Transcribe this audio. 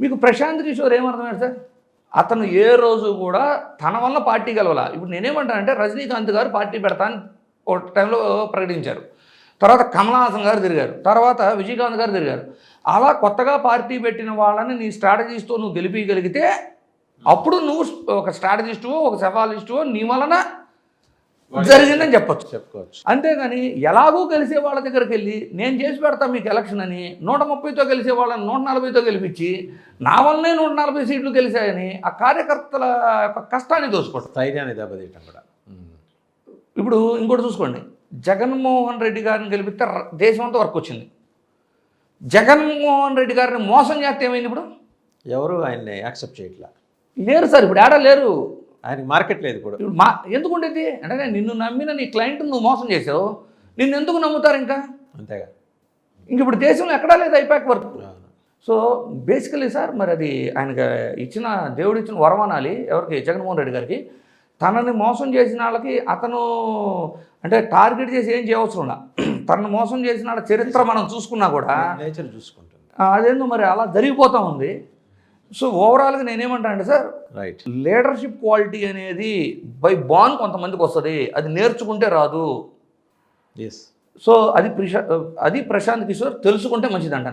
మీకు ప్రశాంత్ కిషోర్ ఏమర్థమైంది సార్? అతను ఏ రోజు కూడా తన వల్ల పార్టీ గెలవాల. ఇప్పుడు నేనేమంటానంటే రజనీకాంత్ గారు పార్టీ పెడతాను ఒక టైంలో ప్రకటించారు. తర్వాత కమల్ హాసన్ గారు తిరిగారు. తర్వాత విజయకాంత్ గారు తిరిగారు. అలా కొత్తగా పార్టీ పెట్టిన వాళ్ళని నీ స్ట్రాటజీస్తో నువ్వు గెలిపించగలిగితే అప్పుడు నువ్వు ఒక స్ట్రాటజిస్టువో ఒక సెఫాలిస్టువో నీ వలన జరిగిందని చెప్పుకోవచ్చు. అంతేగాని ఎలాగూ గెలిచే వాళ్ళ దగ్గరికి వెళ్ళి నేను చేసి పెడతా మీకు ఎలక్షన్ అని 130తో గెలిచే వాళ్ళని 140తో గెలిపించి నా వల్లనే 140 సీట్లు గెలిచాయని ఆ కార్యకర్తల యొక్క కష్టాన్ని దోసుకోవడం, ధైర్యాన్ని దెబ్బతీయటం కూడా. ఇప్పుడు ఇంకోటి చూసుకోండి, జగన్మోహన్ రెడ్డి గారిని గెలిపిస్తే దేశం అంతా వర్క్ వచ్చింది. జగన్మోహన్ రెడ్డి గారిని మోసం చేస్తే ఏమైంది? ఇప్పుడు ఎవరు ఆయన్ని యాక్సెప్ట్ చేయట్లా లేరు సార్, ఇప్పుడు ఏడా లేరు. ఆయనకి మార్కెట్ లేదు ఇప్పుడు. ఎందుకు ఉండేది అంటే నిన్ను నమ్మిన నీ క్లయింట్ నువ్వు మోసం చేసావు, నిన్ను ఎందుకు నమ్ముతారు ఇంకా? అంతేగా. ఇంక ఇప్పుడు దేశంలో ఎక్కడా లేదు IPAC work. So basically sir మరి అది ఆయనకి ఇచ్చిన దేవుడు ఇచ్చిన వరమానాలి ఎవరికి? జగన్మోహన్ రెడ్డి గారికి. తనని మోసం చేసిన వాళ్ళకి అతను అంటే టార్గెట్ చేసి ఏం చేయవసరం. తనను మోసం చేసిన వాళ్ళ చరిత్ర మనం చూసుకున్నా కూడా నేచర్ చూసుకుంటుంది, అదేందో మరి అలా జరిగిపోతూ ఉంది. సో ఓవరాల్గా నేనేమంటానంటే సార్, రైట్, లీడర్షిప్ క్వాలిటీ అనేది బై బాన్ కొంతమందికి వస్తుంది, అది నేర్చుకుంటే రాదు. ఎస్. సో అది ప్రశాంత్ కిషోర్ తెలుసుకుంటే మంచిది అంటాను.